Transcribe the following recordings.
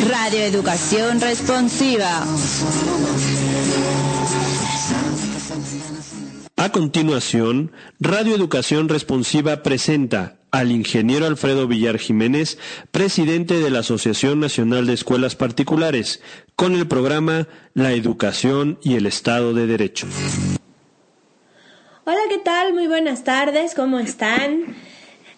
Radio Educación Responsiva. A continuación, Radio Educación Responsiva presenta al ingeniero Alfredo Villar Jiménez, presidente de la Asociación Nacional de Escuelas Particulares, con el programa La Educación y el Estado de Derecho. Hola, ¿qué tal? Muy buenas tardes, ¿cómo están?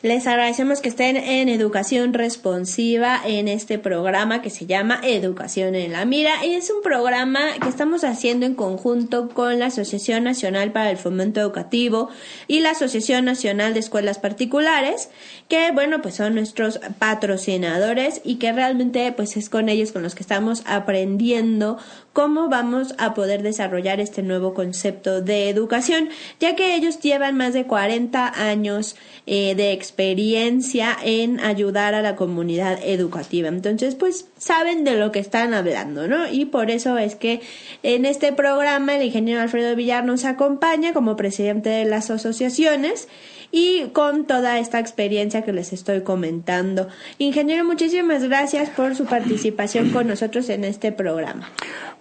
Les agradecemos que estén en Educación Responsiva en este programa que se llama Educación en la Mira. Y es un programa que estamos haciendo en conjunto con la Asociación Nacional para el Fomento Educativo y la Asociación Nacional de Escuelas Particulares, que pues son nuestros patrocinadores y que realmente pues es con ellos con los que estamos aprendiendo cómo vamos a poder desarrollar este nuevo concepto de educación, ya que ellos llevan más de 40 años de experiencia en ayudar a la comunidad educativa. Entonces, pues saben de lo que están hablando, ¿no? Y por eso es que en este programa el ingeniero Alfredo Villar nos acompaña como presidente de las asociaciones y con toda esta experiencia que les estoy comentando. Ingeniero, muchísimas gracias por su participación con nosotros en este programa.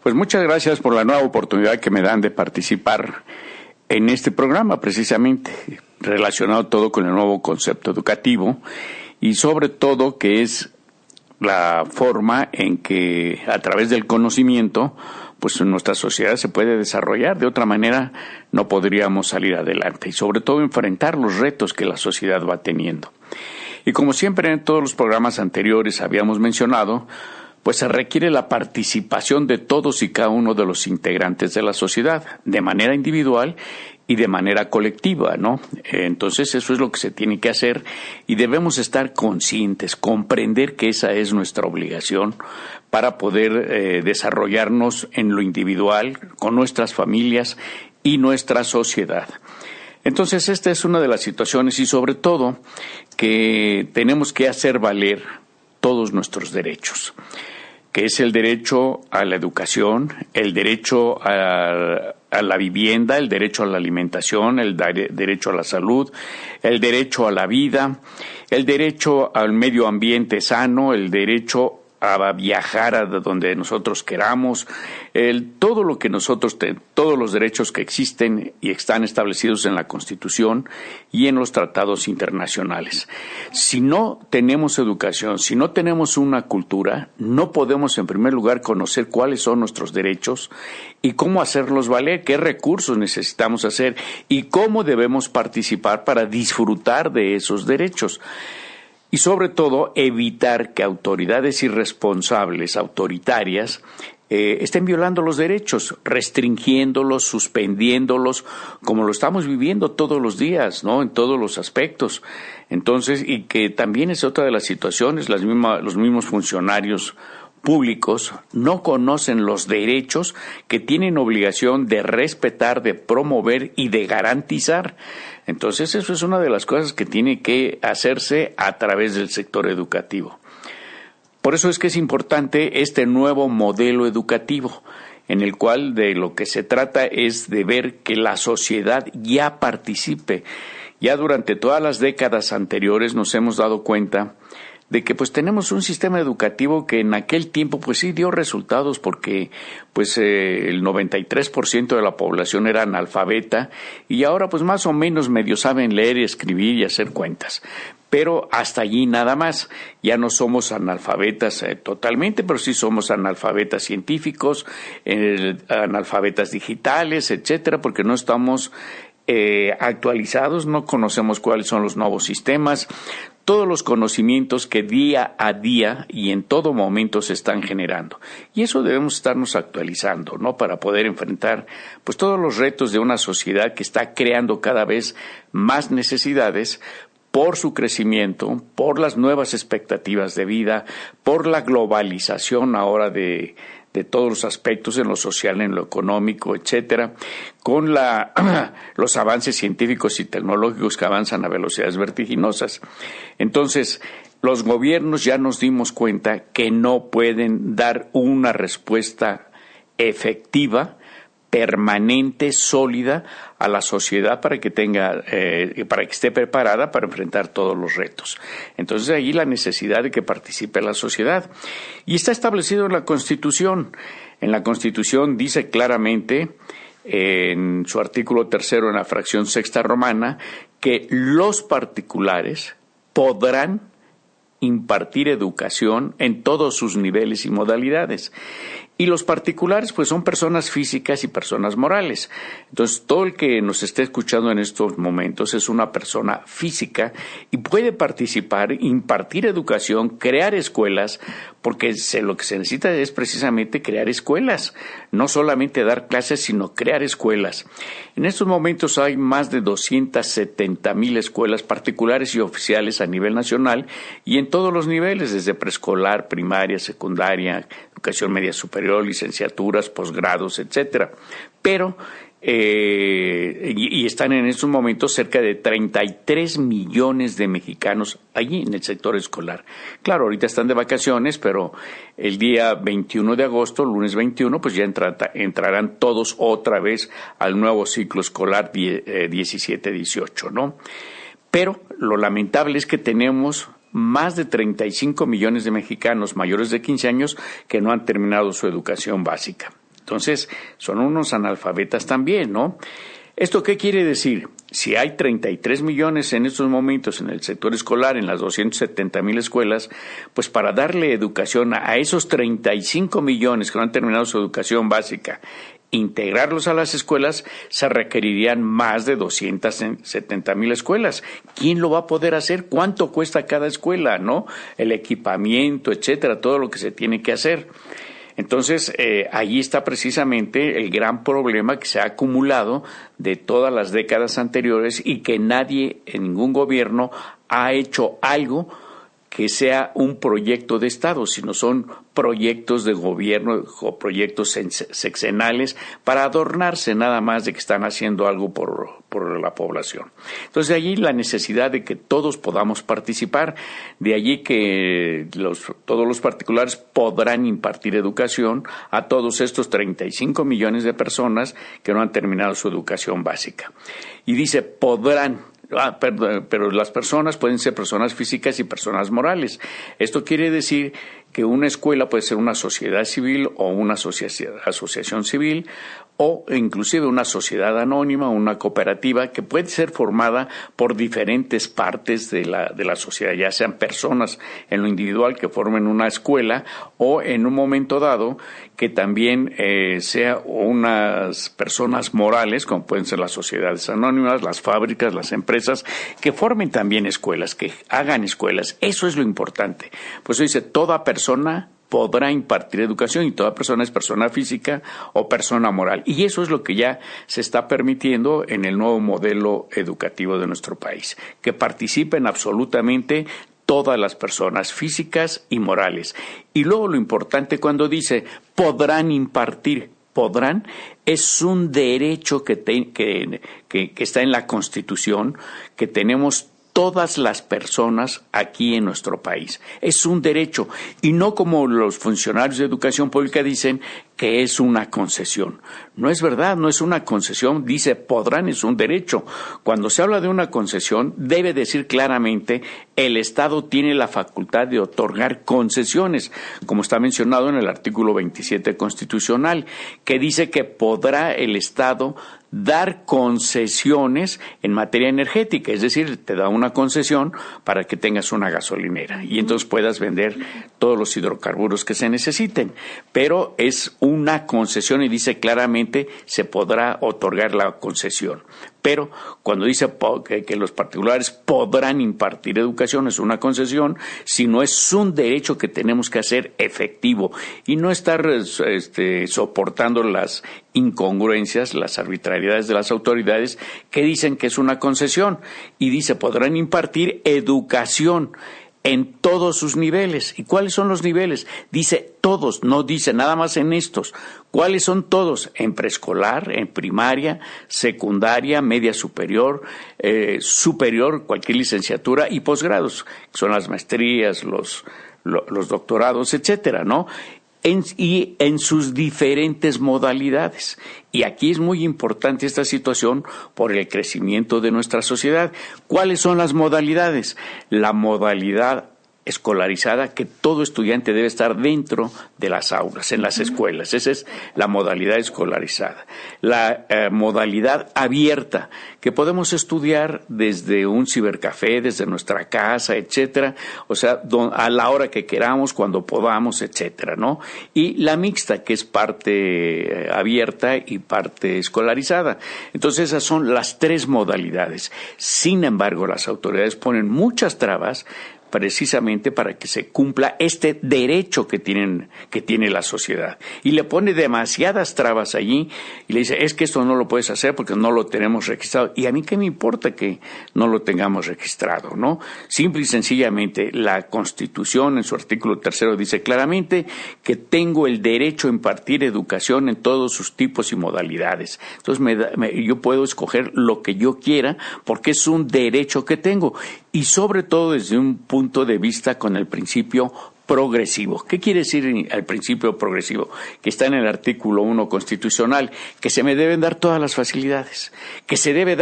Pues muchas gracias por la nueva oportunidad que me dan de participar en este programa, precisamente relacionado todo con el nuevo concepto educativo y sobre todo que es la forma en que a través del conocimiento pues nuestra sociedad se puede desarrollar. De otra manera no podríamos salir adelante y sobre todo enfrentar los retos que la sociedad va teniendo. Y como siempre en todos los programas anteriores habíamos mencionado, pues se requiere la participación de todos y cada uno de los integrantes de la sociedad, de manera individual y de manera colectiva, ¿no? Entonces eso es lo que se tiene que hacer y debemos estar conscientes, comprender que esa es nuestra obligación para poder desarrollarnos en lo individual, con nuestras familias y nuestra sociedad. Entonces esta es una de las situaciones y sobre todo que tenemos que hacer valer todos nuestros derechos, que es el derecho a la educación, el derecho a la vivienda, el derecho a la alimentación, el derecho a la salud, el derecho a la vida, el derecho al medio ambiente sano, el derecho a viajar a donde nosotros queramos, todo lo que todos los derechos que existen y están establecidos en la Constitución y en los tratados internacionales. Si no tenemos educación, si no tenemos una cultura, no podemos en primer lugar conocer cuáles son nuestros derechos y cómo hacerlos valer, qué recursos necesitamos hacer y cómo debemos participar para disfrutar de esos derechos. Y sobre todo evitar que autoridades irresponsables, autoritarias, estén violando los derechos, restringiéndolos, suspendiéndolos, como lo estamos viviendo todos los días, ¿no? En todos los aspectos. Entonces, y que también es otra de las situaciones, los mismos funcionarios públicos no conocen los derechos que tienen obligación de respetar, de promover y de garantizar. Entonces eso es una de las cosas que tiene que hacerse a través del sector educativo. Por eso es que es importante este nuevo modelo educativo, en el cual de lo que se trata es de ver que la sociedad ya participe. Ya durante todas las décadas anteriores nos hemos dado cuenta de que pues tenemos un sistema educativo que en aquel tiempo pues sí dio resultados porque pues el 93% de la población era analfabeta y ahora pues más o menos medio saben leer y escribir y hacer cuentas. Pero hasta allí nada más. Ya no somos analfabetas totalmente, pero sí somos analfabetas científicos, analfabetas digitales, etcétera, porque no estamos actualizados, no conocemos cuáles son los nuevos sistemas, todos los conocimientos que día a día y en todo momento se están generando. Y eso debemos estarnos actualizando, ¿no? Para poder enfrentar pues todos los retos de una sociedad que está creando cada vez más necesidades por su crecimiento, por las nuevas expectativas de vida, por la globalización ahora de todos los aspectos, en lo social, en lo económico, etcétera, con los avances científicos y tecnológicos que avanzan a velocidades vertiginosas. Entonces, los gobiernos ya nos dimos cuenta que no pueden dar una respuesta efectiva permanente, sólida a la sociedad para que esté preparada para enfrentar todos los retos. Entonces ahí la necesidad de que participe la sociedad. Y está establecido en la Constitución. En la Constitución dice claramente, en su artículo 3, en la fracción 6ª romana, que los particulares podrán impartir educación en todos sus niveles y modalidades. Y los particulares, pues, son personas físicas y personas morales. Entonces, todo el que nos esté escuchando en estos momentos es una persona física y puede participar, impartir educación, crear escuelas, porque lo que se necesita es precisamente crear escuelas. No solamente dar clases, sino crear escuelas. En estos momentos hay más de 270,000 escuelas particulares y oficiales a nivel nacional y en todos los niveles, desde preescolar, primaria, secundaria, educación media superior, licenciaturas, posgrados, etcétera. Pero y están en estos momentos cerca de 33 millones de mexicanos allí en el sector escolar. Claro, ahorita están de vacaciones, pero el día 21 de agosto, lunes 21, pues ya entrarán todos otra vez al nuevo ciclo escolar 17-18, ¿no? Pero lo lamentable es que tenemos más de 35 millones de mexicanos mayores de 15 años que no han terminado su educación básica. Entonces, son unos analfabetas también, ¿no? ¿Esto qué quiere decir? Si hay 33 millones en estos momentos en el sector escolar, en las 270,000 escuelas, pues para darle educación a esos 35 millones que no han terminado su educación básica, integrarlos a las escuelas, se requerirían más de 270,000 escuelas. ¿Quién lo va a poder hacer? ¿Cuánto cuesta cada escuela, no? El equipamiento, etcétera, todo lo que se tiene que hacer. Entonces, allí está precisamente el gran problema que se ha acumulado de todas las décadas anteriores y que nadie, en ningún gobierno, ha hecho algo que sea un proyecto de Estado, sino son proyectos de gobierno o proyectos sexenales para adornarse nada más de que están haciendo algo por la población. Entonces, de allí la necesidad de que todos podamos participar, de allí que todos los particulares podrán impartir educación a todos estos 35 millones de personas que no han terminado su educación básica. Y dice, podrán. Pero las personas pueden ser personas físicas y personas morales. Esto quiere decir que una escuela puede ser una sociedad civil o una asociación civil o inclusive una sociedad anónima, una cooperativa que puede ser formada por diferentes partes de la sociedad, ya sean personas en lo individual que formen una escuela o en un momento dado que también sea unas personas morales, como pueden ser las sociedades anónimas, las fábricas, las empresas, que formen también escuelas, que hagan escuelas. Eso es lo importante. Pues eso dice, toda persona podrá impartir educación y toda persona es persona física o persona moral. Y eso es lo que ya se está permitiendo en el nuevo modelo educativo de nuestro país, que participen absolutamente todas las personas físicas y morales. Y luego lo importante cuando dice podrán impartir, podrán, es un derecho que está en la Constitución, que tenemos todas las personas aquí en nuestro país. Es un derecho y no como los funcionarios de educación pública dicen que es una concesión. No es verdad, no es una concesión, dice podrán, es un derecho. Cuando se habla de una concesión, debe decir claramente el Estado tiene la facultad de otorgar concesiones, como está mencionado en el artículo 27 constitucional, que dice que podrá el Estado dar concesiones en materia energética, es decir, te da una concesión para que tengas una gasolinera y entonces puedas vender todos los hidrocarburos que se necesiten, pero es una concesión y dice claramente se podrá otorgar la concesión. Pero cuando dice que los particulares podrán impartir educación, es una concesión, sino es un derecho que tenemos que hacer efectivo y no estar soportando las incongruencias, las arbitrariedades de las autoridades que dicen que es una concesión. Y dice, podrán impartir educación en todos sus niveles. ¿Y cuáles son los niveles? Dice todos, no dice nada más en estos. ¿Cuáles son todos? En preescolar, en primaria, secundaria, media superior, superior, cualquier licenciatura y posgrados, que son las maestrías, los doctorados, etcétera, ¿no? y en sus diferentes modalidades. Y aquí es muy importante esta situación por el crecimiento de nuestra sociedad. ¿Cuáles son las modalidades? La modalidad escolarizada, que todo estudiante debe estar dentro de las aulas, en las escuelas. Esa es la modalidad escolarizada. La modalidad abierta, que podemos estudiar desde un cibercafé, desde nuestra casa, etcétera, o sea, a la hora que queramos, cuando podamos, etcétera, ¿no? Y la mixta, que es parte abierta y parte escolarizada. Entonces, esas son las tres modalidades. Sin embargo, las autoridades ponen muchas trabas precisamente para que se cumpla este derecho que tiene la sociedad. Y le pone demasiadas trabas allí y le dice, es que esto no lo puedes hacer porque no lo tenemos registrado. Y a mí qué me importa que no lo tengamos registrado, ¿no? Simple y sencillamente, la Constitución en su artículo 3 dice claramente que tengo el derecho a impartir educación en todos sus tipos y modalidades. Entonces yo puedo escoger lo que yo quiera porque es un derecho que tengo. Y sobre todo desde un punto de vista con el principio progresivo. ¿Qué quiere decir el principio progresivo? Que está en el artículo 1 constitucional, que se me deben dar todas las facilidades, que se debe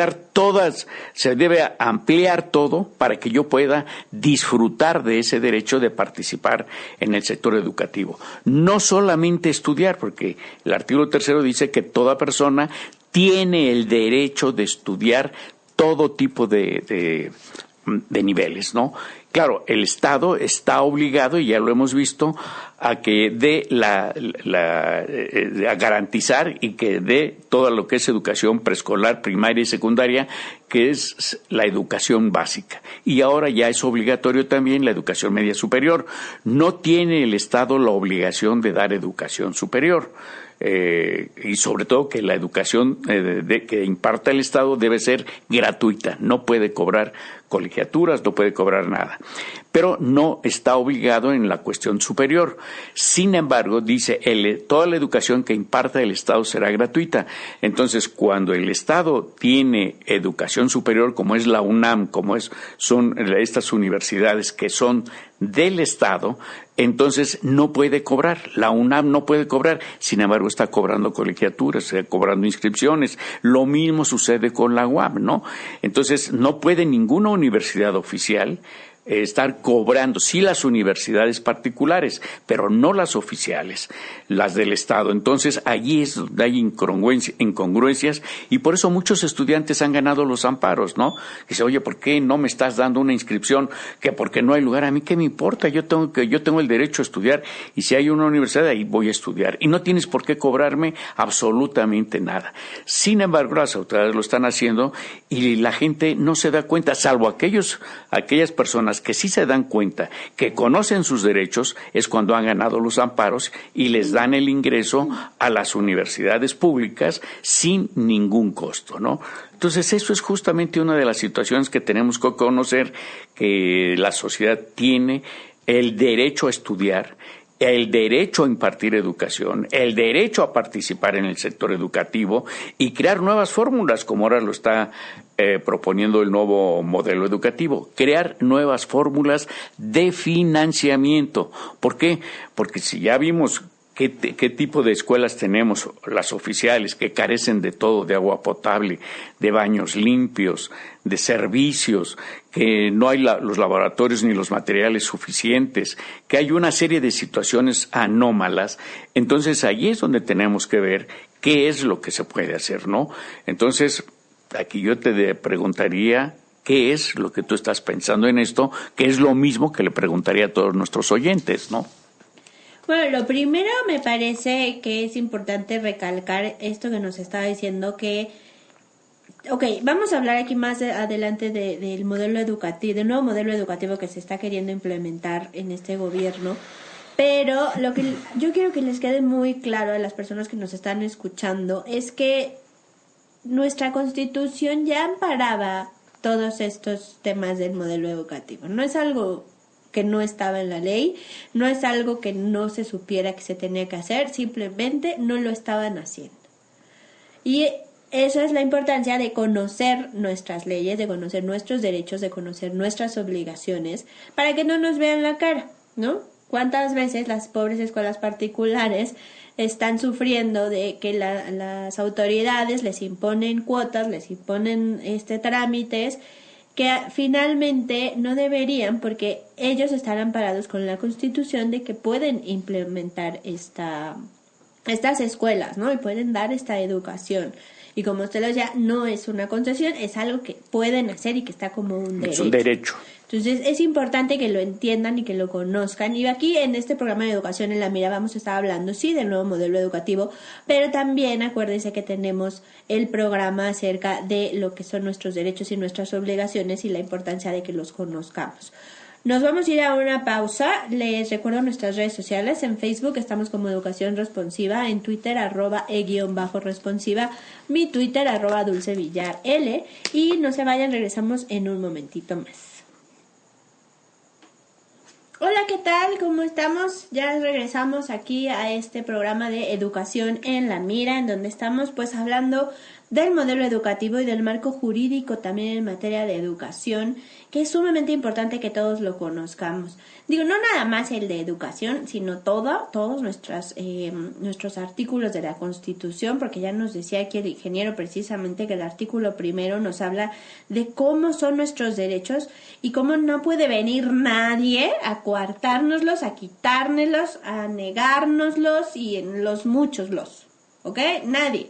ampliar todo para que yo pueda disfrutar de ese derecho de participar en el sector educativo. No solamente estudiar, porque el artículo 3 dice que toda persona tiene el derecho de estudiar todo tipo de niveles, ¿no? Claro, el Estado está obligado, y ya lo hemos visto, a que dé a garantizar y que dé todo lo que es educación preescolar, primaria y secundaria, que es la educación básica. Y ahora ya es obligatorio también la educación media superior. No tiene el Estado la obligación de dar educación superior. Y sobre todo que la educación que imparta el Estado debe ser gratuita, no puede cobrar colegiaturas, no puede cobrar nada, pero no está obligado en la cuestión superior. Sin embargo, dice, toda la educación que imparta el Estado será gratuita. Entonces, cuando el Estado tiene educación superior, como es la UNAM, son estas universidades que son del Estado, entonces no puede cobrar. La UNAM no puede cobrar, sin embargo está cobrando colegiaturas, está cobrando inscripciones. Lo mismo sucede con la UAM, ¿no? Entonces no puede ninguna universidad oficial estar cobrando, sí las universidades particulares, pero no las oficiales, las del Estado. Entonces allí es donde hay incongruencias y por eso muchos estudiantes han ganado los amparos, ¿no? Dice, oye, ¿por qué no me estás dando una inscripción? Que porque no hay lugar. A mí qué me importa, yo tengo el derecho a estudiar y si hay una universidad ahí voy a estudiar y no tienes por qué cobrarme absolutamente nada. Sin embargo, las autoridades lo están haciendo y la gente no se da cuenta, salvo aquellas personas que sí se dan cuenta, que conocen sus derechos, es cuando han ganado los amparos y les dan el ingreso a las universidades públicas sin ningún costo, ¿no? Entonces, eso es justamente una de las situaciones que tenemos que conocer, que la sociedad tiene el derecho a estudiar, el derecho a impartir educación, el derecho a participar en el sector educativo y crear nuevas fórmulas, como ahora lo está proponiendo el nuevo modelo educativo, crear nuevas fórmulas de financiamiento. ¿Por qué? Porque si ya vimos qué tipo de escuelas tenemos, las oficiales, que carecen de todo, de agua potable, de baños limpios, de servicios, que no hay los laboratorios ni los materiales suficientes, que hay una serie de situaciones anómalas, entonces allí es donde tenemos que ver qué es lo que se puede hacer, ¿no? Entonces, aquí yo te preguntaría, ¿qué es lo que tú estás pensando en esto? Que es lo mismo que le preguntaría a todos nuestros oyentes, ¿no? Bueno, lo primero me parece que es importante recalcar esto que nos estaba diciendo que, vamos a hablar aquí más adelante del modelo educativo, del nuevo modelo educativo que se está queriendo implementar en este gobierno, pero lo que yo quiero que les quede muy claro a las personas que nos están escuchando es que nuestra Constitución ya amparaba todos estos temas del modelo educativo. No es algo que no estaba en la ley, no es algo que no se supiera que se tenía que hacer, simplemente no lo estaban haciendo. Y eso es la importancia de conocer nuestras leyes, de conocer nuestros derechos, de conocer nuestras obligaciones, para que no nos vean la cara, ¿no? ¿Cuántas veces las pobres escuelas particulares están sufriendo de que las autoridades les imponen cuotas, les imponen trámites que finalmente no deberían, porque ellos están amparados con la Constitución de que pueden implementar estas escuelas, ¿no? Y pueden dar esta educación. Y como usted lo decía, no es una concesión, es algo que pueden hacer y que está como un derecho. Es un derecho. Entonces es importante que lo entiendan y que lo conozcan. Y aquí en este programa de Educación en la Mira vamos a estar hablando, sí, del nuevo modelo educativo, pero también acuérdense que tenemos el programa acerca de lo que son nuestros derechos y nuestras obligaciones y la importancia de que los conozcamos. Nos vamos a ir a una pausa. Les recuerdo nuestras redes sociales. En Facebook estamos como Educación Responsiva, en Twitter @e_responsiva, mi Twitter @dulcevillarl. Y no se vayan, regresamos en un momentito más. Hola, ¿qué tal? ¿Cómo estamos? Ya regresamos aquí a este programa de Educación en la Mira, en donde estamos pues hablando del modelo educativo y del marco jurídico también en materia de educación, que es sumamente importante que todos lo conozcamos. Digo, no nada más el de educación, sino todos nuestros artículos de la Constitución, porque ya nos decía aquí el ingeniero precisamente que el artículo 1 nos habla de cómo son nuestros derechos y cómo no puede venir nadie a coartárnoslos, a quitárnoslos, a negárnoslos y en los muchos los, ¿ok? Nadie.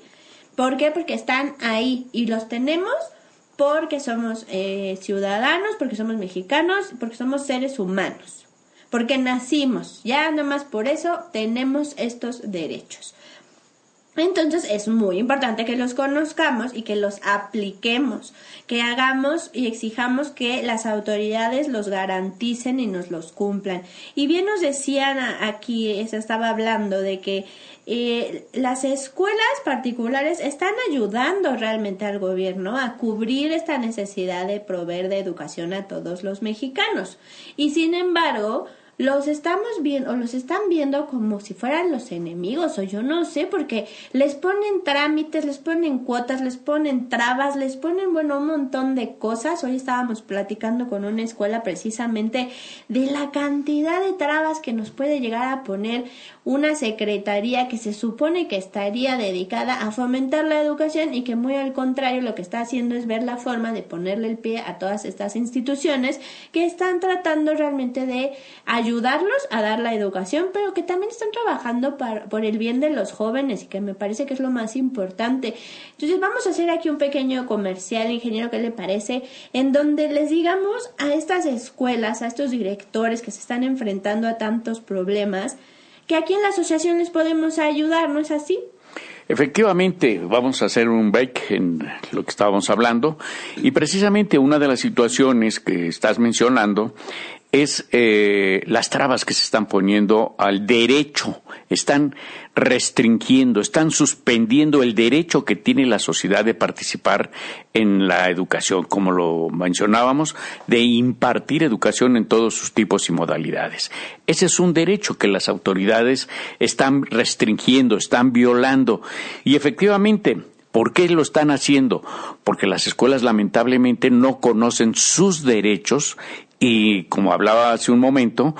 ¿Por qué? Porque están ahí y los tenemos porque somos ciudadanos, porque somos mexicanos, porque somos seres humanos, porque nacimos, ya nomás por eso tenemos estos derechos. Entonces es muy importante que los conozcamos y que los apliquemos, que hagamos y exijamos que las autoridades los garanticen y nos los cumplan. Y bien nos decían aquí, se estaba hablando de que las escuelas particulares están ayudando realmente al gobierno a cubrir esta necesidad de proveer de educación a todos los mexicanos. Y sin embargo, los estamos viendo o los están viendo como si fueran los enemigos, o yo no sé, porque les ponen trámites, les ponen cuotas, les ponen trabas, les ponen, bueno, un montón de cosas. Hoy estábamos platicando con una escuela precisamente de la cantidad de trabas que nos puede llegar a poner una secretaría que se supone que estaría dedicada a fomentar la educación y que muy al contrario lo que está haciendo es ver la forma de ponerle el pie a todas estas instituciones que están tratando realmente de ayudarlos a dar la educación, pero que también están trabajando por el bien de los jóvenes y que me parece que es lo más importante. Entonces vamos a hacer aquí un pequeño comercial, ingeniero, ¿qué le parece? En donde les digamos a estas escuelas, a estos directores que se están enfrentando a tantos problemas, que aquí en la asociación les podemos ayudar, ¿no es así? Efectivamente, vamos a hacer un break en lo que estábamos hablando y precisamente una de las situaciones que estás mencionando es las trabas que se están poniendo al derecho, están restringiendo, están suspendiendo el derecho que tiene la sociedad de participar en la educación, como lo mencionábamos, de impartir educación en todos sus tipos y modalidades. Ese es un derecho que las autoridades están restringiendo, están violando y efectivamente, ¿por qué lo están haciendo? Porque las escuelas lamentablemente no conocen sus derechos y, como hablaba hace un momento,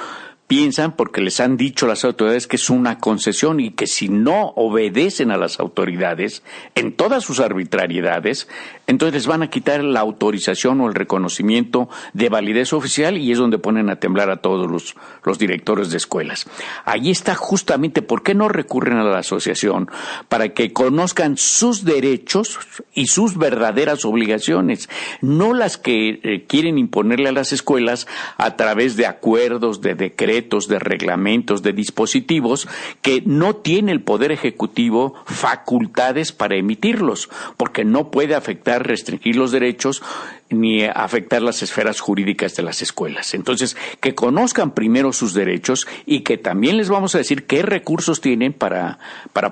piensan porque les han dicho las autoridades que es una concesión y que si no obedecen a las autoridades en todas sus arbitrariedades, entonces les van a quitar la autorización o el reconocimiento de validez oficial y es donde ponen a temblar a todos los directores de escuelas. Ahí está justamente por qué no recurren a la asociación, para que conozcan sus derechos y sus verdaderas obligaciones, no las que quieren imponerle a las escuelas a través de acuerdos, de decretos, de reglamentos, de dispositivos que no tiene el Poder Ejecutivo facultades para emitirlos, porque no puede restringir los derechos ni afectar las esferas jurídicas de las escuelas. Entonces, que conozcan primero sus derechos y que también les vamos a decir qué recursos tienen para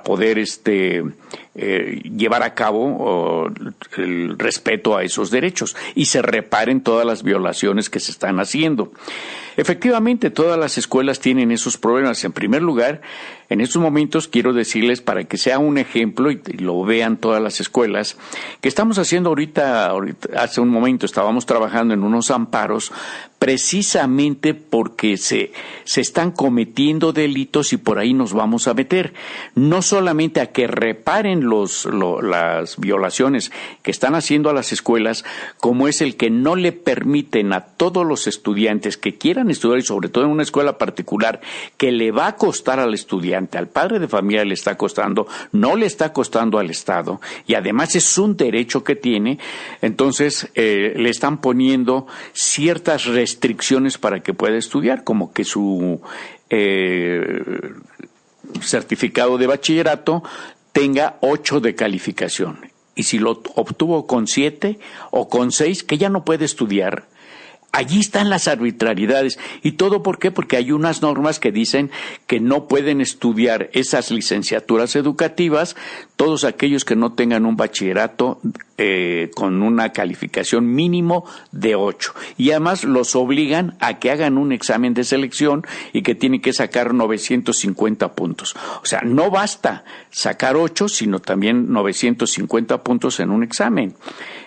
poder llevar a cabo el respeto a esos derechos y se reparen todas las violaciones que se están haciendo. Efectivamente, todas las escuelas tienen esos problemas. En primer lugar, en estos momentos quiero decirles, para que sea un ejemplo y lo vean todas las escuelas, que estamos haciendo ahorita hace un momento estábamos trabajando en unos amparos precisamente porque se están cometiendo delitos y por ahí nos vamos a meter. No solamente a que reparen las violaciones que están haciendo a las escuelas, como es el que no le permiten a todos los estudiantes que quieran estudiar, y sobre todo en una escuela particular, que le va a costar al estudiante, al padre de familia le está costando, no le está costando al Estado, y además es un derecho que tiene. Entonces le están poniendo ciertas restricciones para que pueda estudiar, como que su certificado de bachillerato tenga 8 de calificación, y si lo obtuvo con 7 o con 6, que ya no puede estudiar. Allí están las arbitrariedades. ¿Y todo por qué? Porque hay unas normas que dicen que no pueden estudiar esas licenciaturas educativas todos aquellos que no tengan un bachillerato con una calificación mínimo de 8. Y además los obligan a que hagan un examen de selección y que tienen que sacar 950 puntos. O sea, no basta sacar 8, sino también 950 puntos en un examen.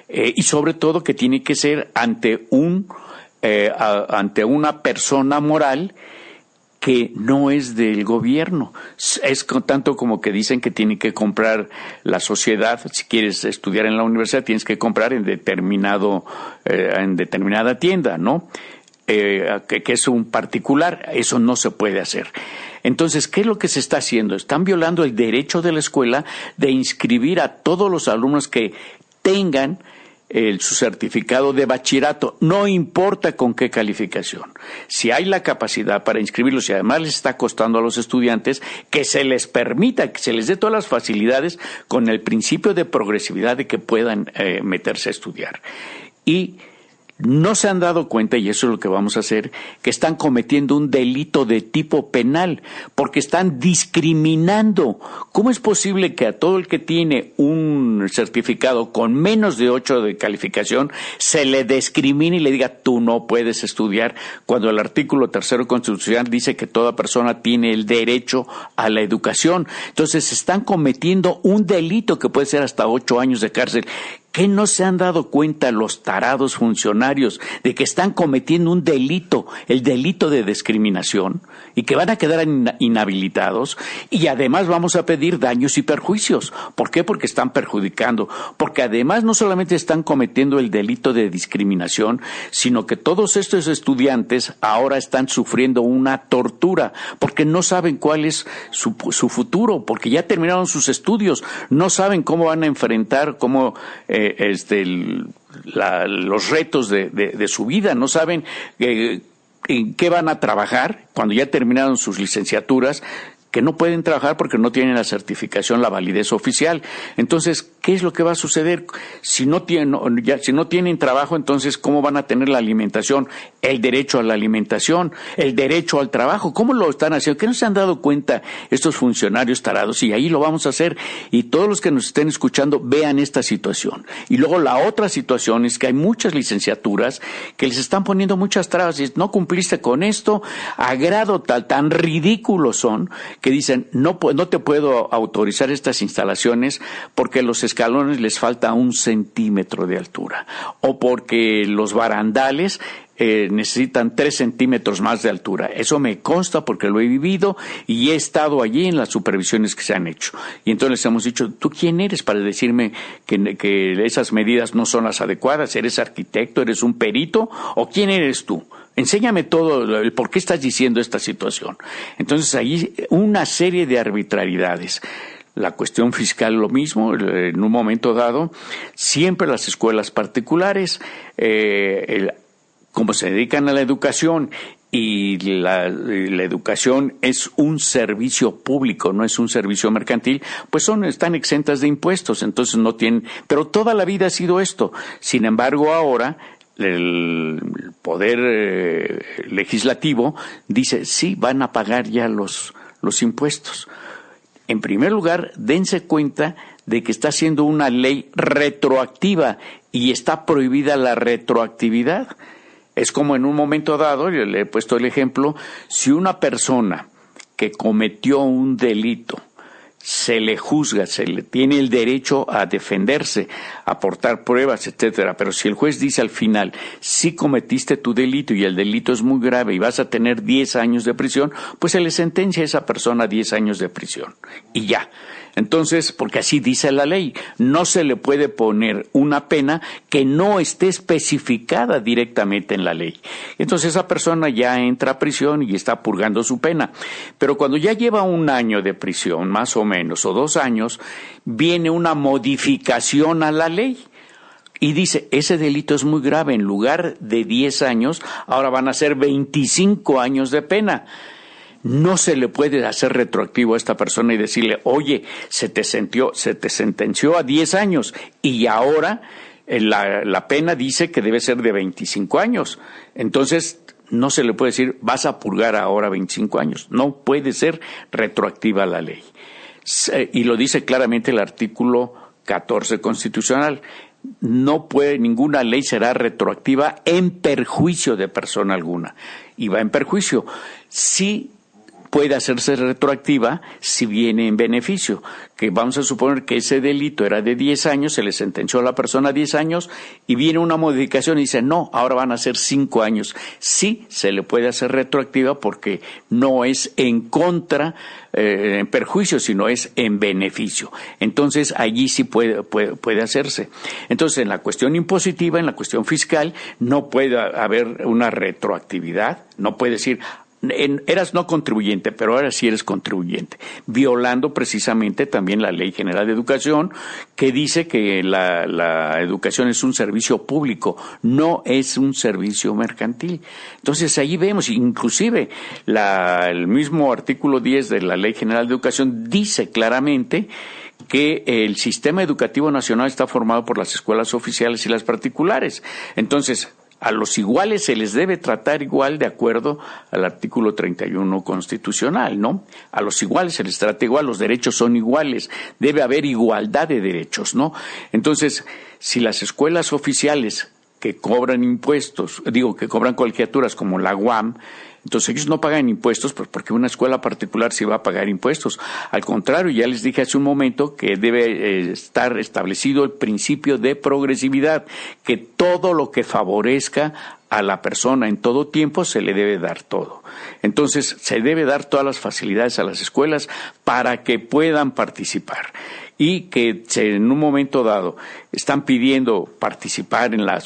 Y sobre todo que tiene que ser ante una persona moral que no es del gobierno. Es tanto como que dicen que tiene que comprar la sociedad. Si quieres estudiar en la universidad, tienes que comprar en determinada tienda, ¿no? Que es un particular. Eso no se puede hacer. Entonces, ¿qué es lo que se está haciendo? Están violando el derecho de la escuela de inscribir a todos los alumnos que tengan su certificado de bachillerato, no importa con qué calificación. Si hay la capacidad para inscribirlos y además les está costando a los estudiantes, que se les permita, que se les dé todas las facilidades con el principio de progresividad de que puedan meterse a estudiar. Y no se han dado cuenta, y eso es lo que vamos a hacer, que están cometiendo un delito de tipo penal, porque están discriminando. ¿Cómo es posible que a todo el que tiene un certificado con menos de 8 de calificación se le discrimine y le diga tú no puedes estudiar, cuando el artículo 3 constitucional dice que toda persona tiene el derecho a la educación? Entonces están cometiendo un delito que puede ser hasta 8 años de cárcel. ¿Qué no se han dado cuenta los tarados funcionarios de que están cometiendo un delito, el delito de discriminación, y que van a quedar inhabilitados? Y además vamos a pedir daños y perjuicios. ¿Por qué? Porque están perjudicando. Porque además no solamente están cometiendo el delito de discriminación, sino que todos estos estudiantes ahora están sufriendo una tortura, porque no saben cuál es su futuro, porque ya terminaron sus estudios, no saben cómo van a enfrentar, los retos de su vida, no saben en qué van a trabajar cuando ya terminaron sus licenciaturas, que no pueden trabajar porque no tienen la certificación, la validez oficial. Entonces, ¿qué es lo que va a suceder? Si no tienen trabajo, entonces, ¿cómo van a tener la alimentación? El derecho a la alimentación, el derecho al trabajo. ¿Cómo lo están haciendo? ¿Qué no se han dado cuenta estos funcionarios tarados? Y ahí lo vamos a hacer. Y todos los que nos estén escuchando, vean esta situación. Y luego la otra situación es que hay muchas licenciaturas que les están poniendo muchas trabas. Y no cumpliste con esto, a grado tan ridículos son, que dicen, no te puedo autorizar estas instalaciones porque los escalones les falta 1 centímetro de altura, o porque los barandales necesitan 3 centímetros más de altura. Eso me consta porque lo he vivido y he estado allí en las supervisiones que se han hecho. Y entonces les hemos dicho, ¿tú quién eres para decirme que esas medidas no son las adecuadas? ¿Eres arquitecto? ¿Eres un perito? ¿O quién eres tú? Enséñame todo el por qué estás diciendo esta situación. Entonces, ahí una serie de arbitrariedades. La cuestión fiscal, lo mismo, en un momento dado, siempre las escuelas particulares, como se dedican a la educación, y la educación es un servicio público, no es un servicio mercantil, pues están exentas de impuestos, entonces no tienen, pero toda la vida ha sido esto. Sin embargo, ahora el poder legislativo dice, sí, van a pagar ya los impuestos. En primer lugar, dense cuenta de que está haciendo una ley retroactiva y está prohibida la retroactividad. Es como en un momento dado, yo le he puesto el ejemplo, si una persona que cometió un delito se le juzga, se le tiene el derecho a defenderse, a aportar pruebas, etcétera. Pero si el juez dice al final, sí cometiste tu delito y el delito es muy grave y vas a tener 10 años de prisión, pues se le sentencia a esa persona 10 años de prisión. Y ya. Entonces, porque así dice la ley, no se le puede poner una pena que no esté especificada directamente en la ley. Entonces esa persona ya entra a prisión y está purgando su pena. Pero cuando ya lleva 1 año de prisión, más o menos, o 2 años, viene una modificación a la ley. Y dice, ese delito es muy grave, en lugar de 10 años, ahora van a ser 25 años de pena. No se le puede hacer retroactivo a esta persona y decirle, oye, se te sentenció a 10 años y ahora la pena dice que debe ser de 25 años. Entonces, no se le puede decir, vas a purgar ahora 25 años. No puede ser retroactiva la ley. Y lo dice claramente el artículo 14 constitucional. No puede, ninguna ley será retroactiva en perjuicio de persona alguna. Y va en perjuicio. Sí puede hacerse retroactiva si viene en beneficio, que vamos a suponer que ese delito era de 10 años, se le sentenció a la persona 10 años y viene una modificación y dice, no, ahora van a ser 5 años. Sí se le puede hacer retroactiva porque no es en contra, en perjuicio, sino es en beneficio. Entonces, allí sí puede hacerse. Entonces, en la cuestión impositiva, en la cuestión fiscal, no puede haber una retroactividad, no puede decir, eras no contribuyente, pero ahora sí eres contribuyente, violando precisamente también la Ley General de Educación, que dice que la educación es un servicio público, no es un servicio mercantil. Entonces ahí vemos, inclusive el mismo artículo 10 de la Ley General de Educación dice claramente que el sistema educativo nacional está formado por las escuelas oficiales y las particulares. Entonces, a los iguales se les debe tratar igual de acuerdo al artículo 31 constitucional, ¿no? A los iguales se les trata igual, los derechos son iguales, debe haber igualdad de derechos, ¿no? Entonces, si las escuelas oficiales que cobran impuestos, que cobran colegiaturas como la UAM, entonces ellos no pagan impuestos, pues porque una escuela particular sí va a pagar impuestos. Al contrario, ya les dije hace un momento que debe estar establecido el principio de progresividad, que todo lo que favorezca a la persona en todo tiempo se le debe dar todo. Entonces se debe dar todas las facilidades a las escuelas para que puedan participar. Y que en un momento dado están pidiendo participar en la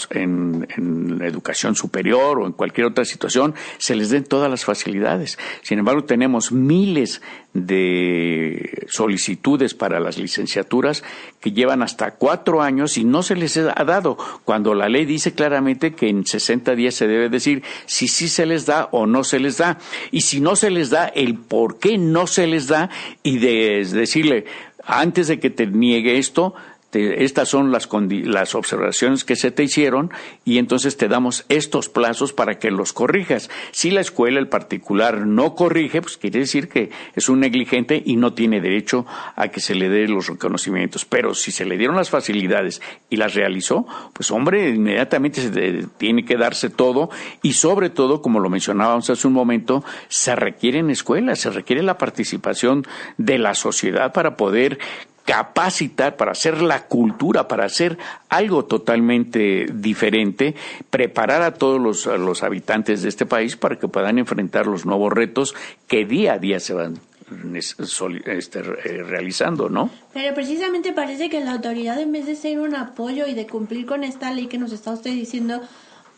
educación superior o en cualquier otra situación, se les den todas las facilidades. Sin embargo, tenemos miles de solicitudes para las licenciaturas que llevan hasta 4 años y no se les ha dado, cuando la ley dice claramente que en 60 días se debe decir si sí se les da o no se les da. Y si no se les da, el por qué no se les da y decirle, antes de que te niegue esto, estas son las observaciones que se te hicieron y entonces te damos estos plazos para que los corrijas. Si la escuela, el particular, no corrige, pues quiere decir que es un negligente y no tiene derecho a que se le dé los reconocimientos. Pero si se le dieron las facilidades y las realizó, pues hombre, inmediatamente tiene que darse todo y sobre todo, como lo mencionábamos hace un momento, se requieren escuelas, se requiere la participación de la sociedad para poder capacitar, para hacer la cultura, para hacer algo totalmente diferente, preparar a todos los habitantes de este país para que puedan enfrentar los nuevos retos que día a día se van realizando, ¿no? Pero precisamente parece que la autoridad, en vez de ser un apoyo y de cumplir con esta ley que nos está usted diciendo,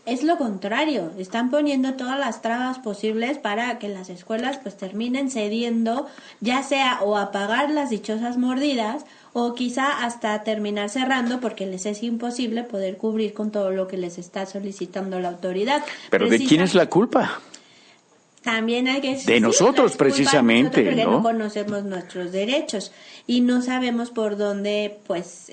es lo contrario, están poniendo todas las trabas posibles para que las escuelas pues terminen cediendo, ya sea o a pagar las dichosas mordidas o quizá hasta terminar cerrando porque les es imposible poder cubrir con todo lo que les está solicitando la autoridad. Pero ¿de quién es la culpa? También hay que de nosotros precisamente, porque ¿no? No conocemos nuestros derechos y no sabemos por dónde pues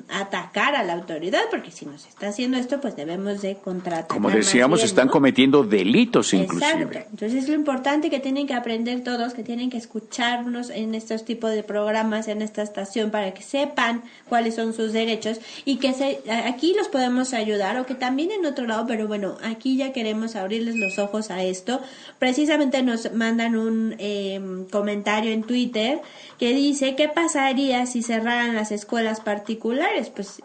atacar a la autoridad, porque si nos está haciendo esto pues debemos de contraatacar. Como decíamos, están cometiendo delitos inclusive. Exacto. Entonces es lo importante que tienen que aprender todos, que tienen que escucharnos en estos tipos de programas, en esta estación, para que sepan cuáles son sus derechos y que aquí los podemos ayudar, o que también en otro lado, pero bueno, aquí ya queremos abrirles los ojos a esto, precisamente nos mandan un comentario en Twitter que dice, ¿qué pasaría si cerraran las escuelas particulares? Pues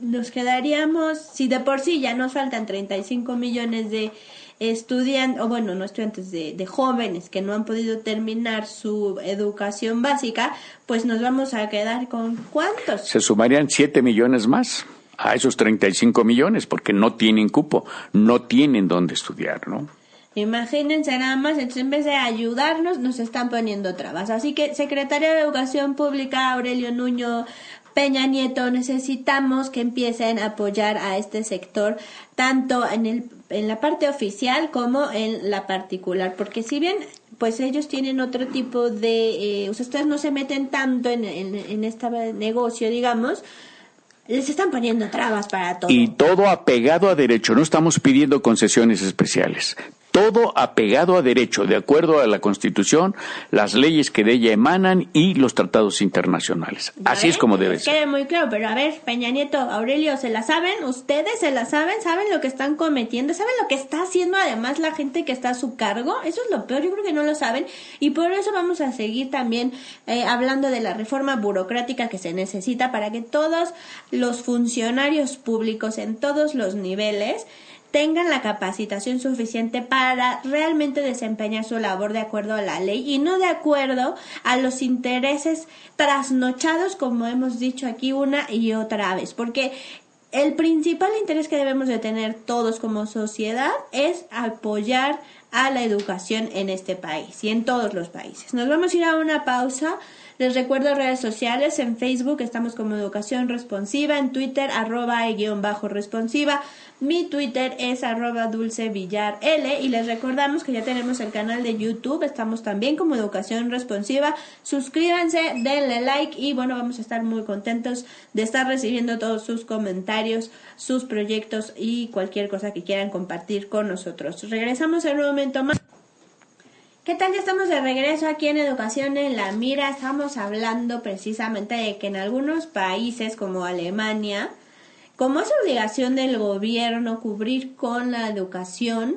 nos quedaríamos, si de por sí ya nos faltan 35 millones de estudiantes, o bueno, no estudiantes, de jóvenes que no han podido terminar su educación básica, pues nos vamos a quedar con ¿cuántos? Se sumarían 7 millones más a esos 35 millones porque no tienen cupo, no tienen dónde estudiar, ¿no? Imagínense nada más, entonces en vez de ayudarnos nos están poniendo trabas. Así que Secretaría de Educación Pública, Aurelio Nuño, Peña Nieto, necesitamos que empiecen a apoyar a este sector, tanto en la parte oficial como en la particular, porque si bien pues ellos tienen otro tipo de, ustedes no se meten tanto en este negocio, digamos, les están poniendo trabas para todo. Y todo apegado a derecho, no estamos pidiendo concesiones especiales. Todo apegado a derecho, de acuerdo a la Constitución, las leyes que de ella emanan y los tratados internacionales. Así es como debe ser. Quede muy claro, pero a ver, Peña Nieto, Aurelio, ¿se la saben? ¿Ustedes se la saben? ¿Saben lo que están cometiendo? ¿Saben lo que está haciendo además la gente que está a su cargo? Eso es lo peor, yo creo que no lo saben. Y por eso vamos a seguir también hablando de la reforma burocrática que se necesita para que todos los funcionarios públicos en todos los niveles tengan la capacitación suficiente para realmente desempeñar su labor de acuerdo a la ley y no de acuerdo a los intereses trasnochados, como hemos dicho aquí una y otra vez, porque el principal interés que debemos de tener todos como sociedad es apoyar a la educación en este país y en todos los países. Nos vamos a ir a una pausa. Les recuerdo redes sociales, en Facebook estamos como Educación Responsiva, en Twitter @e_responsiva, mi Twitter es @dulcevillarl y les recordamos que ya tenemos el canal de YouTube, estamos también como Educación Responsiva, suscríbanse, denle like y bueno, vamos a estar muy contentos de estar recibiendo todos sus comentarios, sus proyectos y cualquier cosa que quieran compartir con nosotros. Regresamos en un momento más. ¿Qué tal? Ya estamos de regreso aquí en Educación en la Mira. Estamos hablando precisamente de que en algunos países como Alemania, como es obligación del gobierno cubrir con la educación,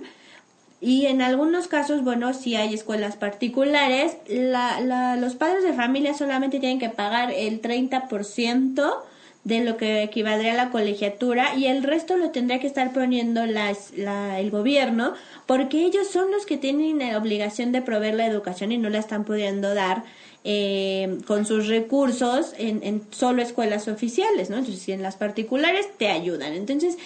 y en algunos casos, bueno, si hay escuelas particulares, los padres de familia solamente tienen que pagar el 30% de lo que equivaldría a la colegiatura y el resto lo tendría que estar poniendo el gobierno, porque ellos son los que tienen la obligación de proveer la educación y no la están pudiendo dar con sus recursos en solo escuelas oficiales, ¿no? Entonces, si en las particulares te ayudan. Entonces,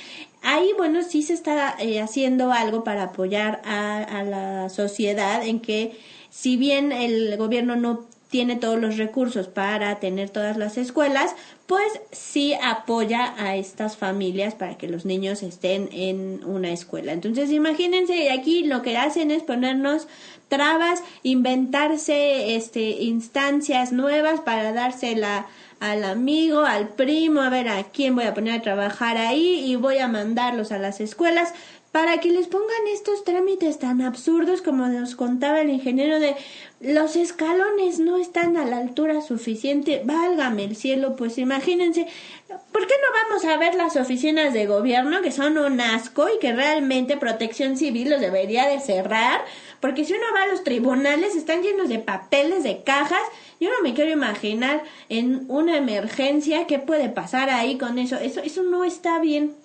ahí, bueno, sí se está haciendo algo para apoyar a la sociedad en que, si bien el gobierno no tiene todos los recursos para tener todas las escuelas, pues sí apoya a estas familias para que los niños estén en una escuela. Entonces, imagínense, aquí lo que hacen es ponernos trabas, inventarse instancias nuevas para dársela al amigo, al primo, a ver a quién voy a poner a trabajar ahí y voy a mandarlos a las escuelas para que les pongan estos trámites tan absurdos como nos contaba el ingeniero de los escalones no están a la altura suficiente. Válgame el cielo, pues imagínense, ¿por qué no vamos a ver las oficinas de gobierno que son un asco y que realmente Protección Civil los debería de cerrar? Porque si uno va a los tribunales están llenos de papeles, de cajas. Yo no me quiero imaginar en una emergencia qué puede pasar ahí con eso. Eso no está bien.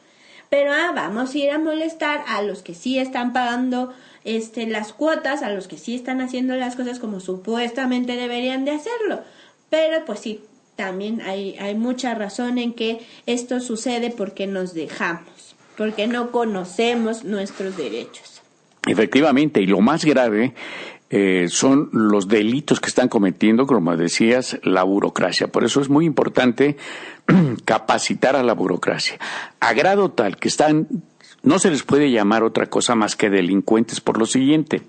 Pero vamos a ir a molestar a los que sí están pagando las cuotas, a los que sí están haciendo las cosas como supuestamente deberían de hacerlo. Pero pues sí, también hay mucha razón en que esto sucede porque nos dejamos, porque no conocemos nuestros derechos. Efectivamente, y lo más grave son los delitos que están cometiendo, como decías, la burocracia. Por eso es muy importante capacitar a la burocracia, a grado tal que no se les puede llamar otra cosa más que delincuentes por lo siguiente.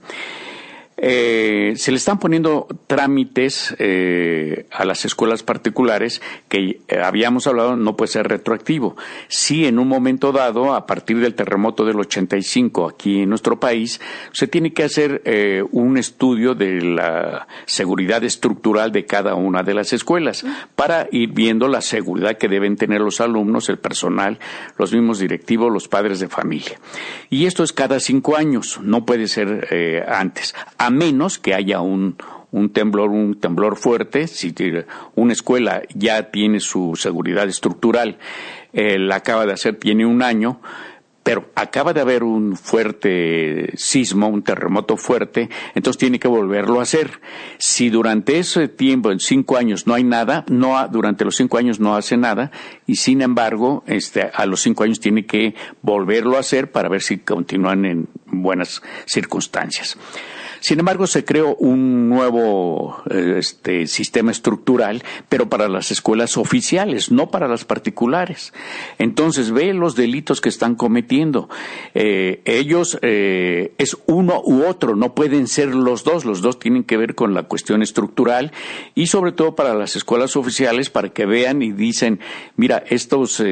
Se le están poniendo trámites a las escuelas particulares que habíamos hablado, no puede ser retroactivo. Sí, en un momento dado, a partir del terremoto del 85 aquí en nuestro país, se tiene que hacer un estudio de la seguridad estructural de cada una de las escuelas para ir viendo la seguridad que deben tener los alumnos, el personal, los mismos directivos, los padres de familia. Y esto es cada 5 años, no puede ser antes. A menos que haya un temblor fuerte. Si una escuela ya tiene su seguridad estructural, la acaba de hacer, tiene 1 año, pero acaba de haber un fuerte sismo, un terremoto fuerte, entonces tiene que volverlo a hacer. Si durante ese tiempo, en 5 años, no hay nada, durante los 5 años no hace nada, y sin embargo, a los 5 años tiene que volverlo a hacer para ver si continúan en buenas circunstancias. Sin embargo, se creó un nuevo sistema estructural, pero para las escuelas oficiales, no para las particulares. Entonces, ve los delitos que están cometiendo. Ellos es uno u otro, no pueden ser los dos. Los dos tienen que ver con la cuestión estructural y sobre todo para las escuelas oficiales, para que vean y dicen, mira, estos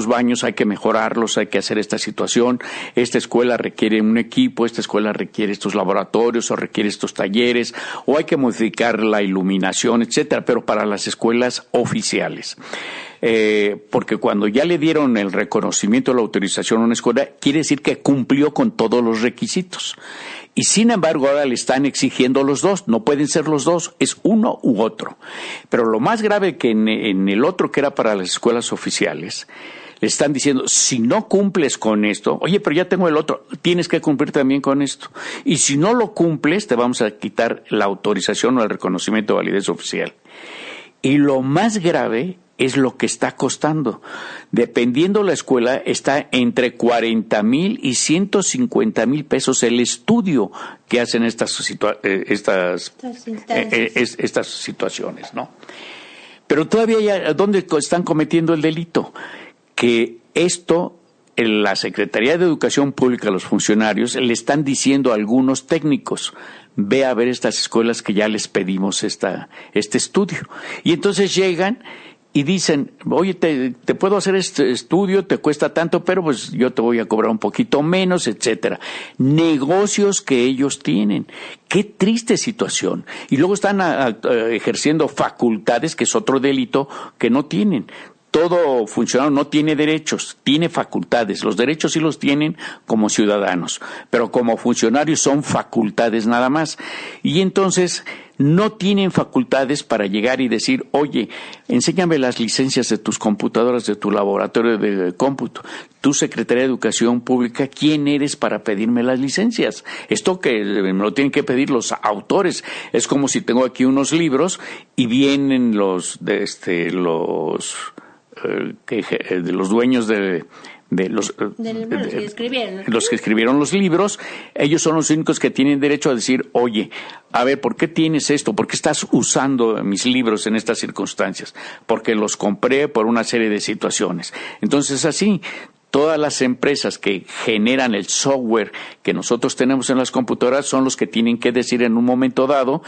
baños hay que mejorarlos, hay que hacer esta situación, esta escuela requiere un equipo, esta escuela requiere estos laboratorios, o requiere estos talleres, o hay que modificar la iluminación, etcétera, pero para las escuelas oficiales. Porque cuando ya le dieron el reconocimiento, la autorización a una escuela, quiere decir que cumplió con todos los requisitos. Y sin embargo, ahora le están exigiendo los dos, no pueden ser los dos, es uno u otro. Pero lo más grave que en el otro, que era para las escuelas oficiales, le están diciendo, si no cumples con esto, oye, pero ya tengo el otro, tienes que cumplir también con esto. Y si no lo cumples, te vamos a quitar la autorización o el reconocimiento de validez oficial. Y lo más grave es lo que está costando. Dependiendo la escuela, está entre 40,000 y 150,000 pesos el estudio que hacen estas situaciones, ¿no? Pero todavía, ¿dónde están cometiendo el delito? Que esto, en la Secretaría de Educación Pública, los funcionarios, le están diciendo a algunos técnicos, ve a ver estas escuelas que ya les pedimos este estudio. Y entonces llegan y dicen, oye, te puedo hacer este estudio, te cuesta tanto, pero pues yo te voy a cobrar un poquito menos, etcétera. Negocios que ellos tienen. Qué triste situación. Y luego están ejerciendo facultades, que es otro delito, que no tienen. Todo funcionario no tiene derechos, tiene facultades. Los derechos sí los tienen como ciudadanos, pero como funcionarios son facultades nada más. Y entonces no tienen facultades para llegar y decir, oye, enséñame las licencias de tus computadoras, de tu laboratorio de cómputo. Tu Secretaría de Educación Pública, ¿quién eres para pedirme las licencias? Esto que me lo tienen que pedir los autores. Es como si tengo aquí unos libros y vienen los dueños los que escribieron los libros. Ellos son los únicos que tienen derecho a decir, oye, a ver, ¿por qué tienes esto? ¿Por qué estás usando mis libros en estas circunstancias? Porque los compré por una serie de situaciones. Entonces, así, todas las empresas que generan el software que nosotros tenemos en las computadoras son los que tienen que decir en un momento dado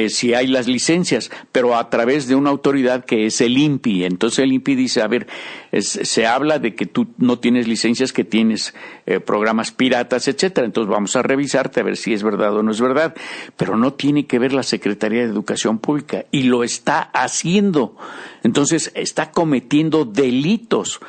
si hay las licencias, pero a través de una autoridad que es el INPI. Entonces el INPI dice, a ver, se habla de que tú no tienes licencias, que tienes programas piratas, etcétera. Entonces vamos a revisarte a ver si es verdad o no es verdad. Pero no tiene que ver la Secretaría de Educación Pública, y lo está haciendo. Entonces está cometiendo delitos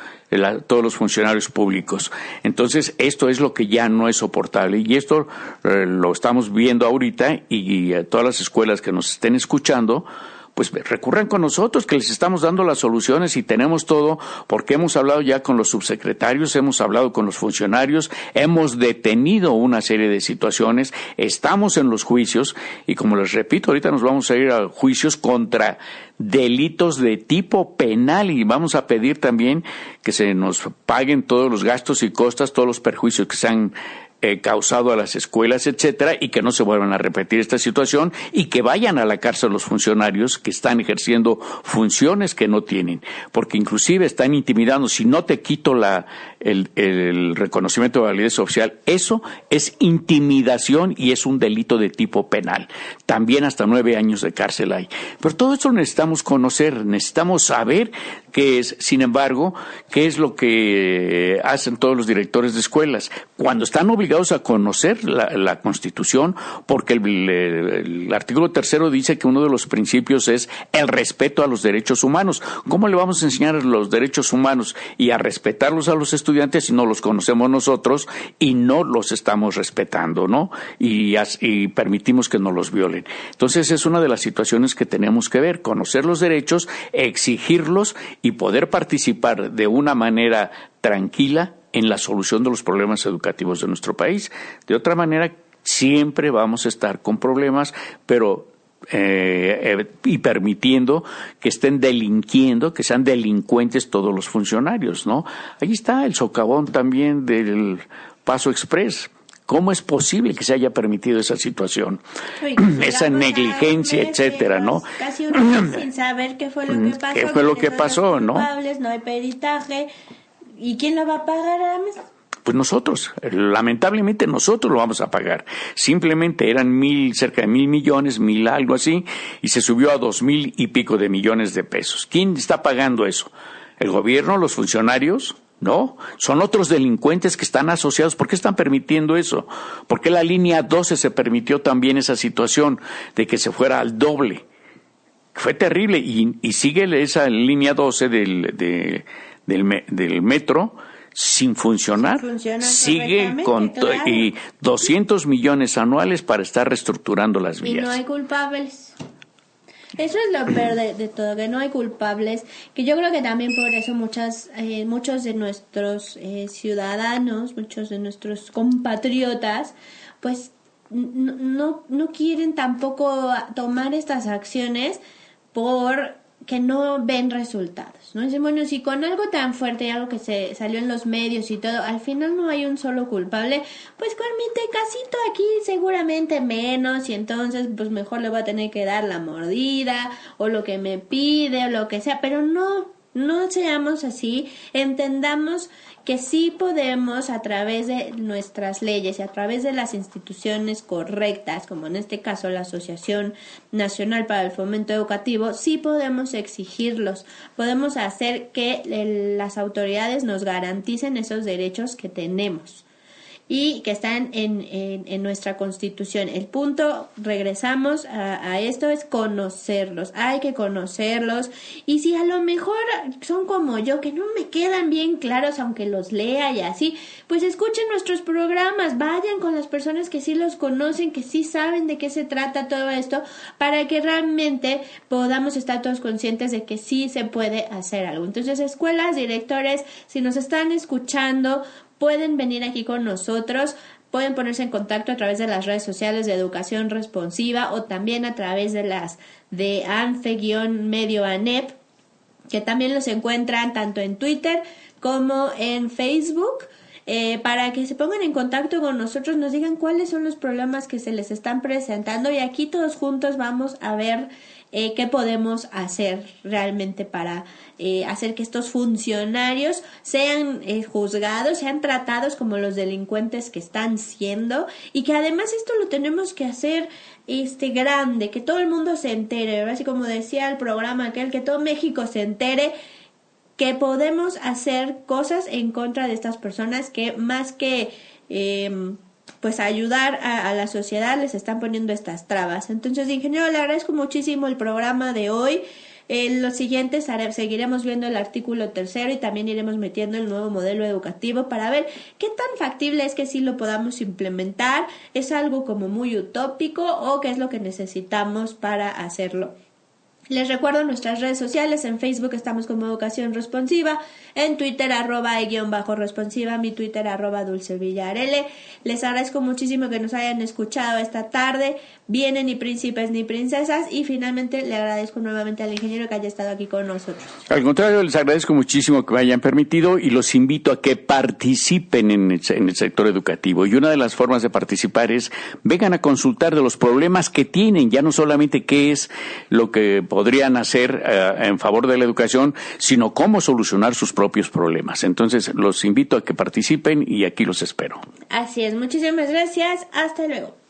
todos los funcionarios públicos. Entonces, esto es lo que ya no es soportable, y esto lo estamos viendo ahorita, y todas las escuelas que nos estén escuchando, pues recurran con nosotros, que les estamos dando las soluciones y tenemos todo, porque hemos hablado ya con los subsecretarios, hemos hablado con los funcionarios, hemos detenido una serie de situaciones, estamos en los juicios, y como les repito, ahorita nos vamos a ir a juicios contra delitos de tipo penal, y vamos a pedir también que se nos paguen todos los gastos y costas, todos los perjuicios que se han causado a las escuelas, etcétera, y que no se vuelvan a repetir esta situación y que vayan a la cárcel los funcionarios que están ejerciendo funciones que no tienen, porque inclusive están intimidando. Si no te quito el reconocimiento de validez oficial, eso es intimidación y es un delito de tipo penal. También hasta 9 años de cárcel hay. Pero todo esto necesitamos conocer, necesitamos saber qué es. Sin embargo, qué es lo que hacen todos los directores de escuelas cuando están obligados a conocer la Constitución, porque el artículo 3 dice que uno de los principios es el respeto a los derechos humanos. ¿Cómo le vamos a enseñar los derechos humanos y a respetarlos a los estudiantes si no los conocemos nosotros y no los estamos respetando, ¿no? Y permitimos que nos los violen. Entonces es una de las situaciones que tenemos que ver, conocer los derechos, exigirlos y poder participar de una manera tranquila en la solución de los problemas educativos de nuestro país. De otra manera, siempre vamos a estar con problemas, pero y permitiendo que estén delinquiendo, que sean delincuentes todos los funcionarios, ¿no? Ahí está el socavón también del Paso Express. ¿Cómo es posible que se haya permitido esa situación? Esa negligencia, etcétera, ¿no? Casi un mes sin saber qué fue lo que pasó. ¿Qué fue lo que pasó, no? No hay peritaje. ¿Y quién lo va a pagar, Aramis? Pues nosotros, lamentablemente nosotros lo vamos a pagar. Simplemente eran cerca de 1,000 millones, 1,000 algo así, y se subió a 2,000 y pico de millones de pesos. ¿Quién está pagando eso? ¿El gobierno? ¿Los funcionarios? No, son otros delincuentes que están asociados. ¿Por qué están permitiendo eso? ¿Por qué la línea 12 se permitió también esa situación de que se fuera al doble? Fue terrible y sigue esa línea 12 del metro sin funcionar. Sigue con claro. Y 200 millones anuales para estar reestructurando las vías. Y no hay culpables. Eso es lo peor de todo, que no hay culpables, que yo creo que también por eso muchos de nuestros ciudadanos, muchos de nuestros compatriotas, pues no quieren tampoco tomar estas acciones porque no ven resultados, ¿no? Dicen, bueno, si con algo tan fuerte, algo que se salió en los medios y todo, al final no hay un solo culpable, pues con mi tecacito aquí seguramente menos, y entonces pues mejor le voy a tener que dar la mordida, o lo que me pide, o lo que sea, pero no seamos así, entendamos que sí podemos, a través de nuestras leyes y a través de las instituciones correctas, como en este caso la Asociación Nacional para el Fomento Educativo, sí podemos exigirlos, podemos hacer que las autoridades nos garanticen esos derechos que tenemos y que están en nuestra Constitución. El punto, regresamos a esto, es conocerlos. Hay que conocerlos. Y si a lo mejor son como yo, que no me quedan bien claros, aunque los lea y así, pues escuchen nuestros programas, vayan con las personas que sí los conocen, que sí saben de qué se trata todo esto, para que realmente podamos estar todos conscientes de que sí se puede hacer algo. Entonces, escuelas, directores, si nos están escuchando, pueden venir aquí con nosotros, pueden ponerse en contacto a través de las redes sociales de Educación Responsiva o también a través de las de ANFE-ANEP, que también los encuentran tanto en Twitter como en Facebook, para que se pongan en contacto con nosotros, nos digan cuáles son los problemas que se les están presentando y aquí todos juntos vamos a ver qué podemos hacer realmente para hacer que estos funcionarios sean juzgados, sean tratados como los delincuentes que están siendo, y que además esto lo tenemos que hacer grande, que todo el mundo se entere, ¿verdad? Así como decía el programa aquel, que todo México se entere que podemos hacer cosas en contra de estas personas que más que pues ayudar a la sociedad les están poniendo estas trabas. Entonces, ingeniero, le agradezco muchísimo el programa de hoy. Los siguientes seguiremos viendo el artículo 3 y también iremos metiendo el nuevo modelo educativo para ver qué tan factible es que sí lo podamos implementar, es algo como muy utópico o qué es lo que necesitamos para hacerlo Les recuerdo nuestras redes sociales. En Facebook estamos como Educación Responsiva, en Twitter @e_responsiva, mi Twitter @dulcevillarl. Les agradezco muchísimo que nos hayan escuchado esta tarde. Vienen ni príncipes ni princesas. Y finalmente le agradezco nuevamente al ingeniero que haya estado aquí con nosotros. Al contrario, les agradezco muchísimo que me hayan permitido y los invito a que participen en el sector educativo. Y una de las formas de participar es vengan a consultar de los problemas que tienen, ya no solamente qué es lo que podrían hacer en favor de la educación, sino cómo solucionar sus propios problemas. Entonces, los invito a que participen y aquí los espero. Así es, muchísimas gracias. Hasta luego.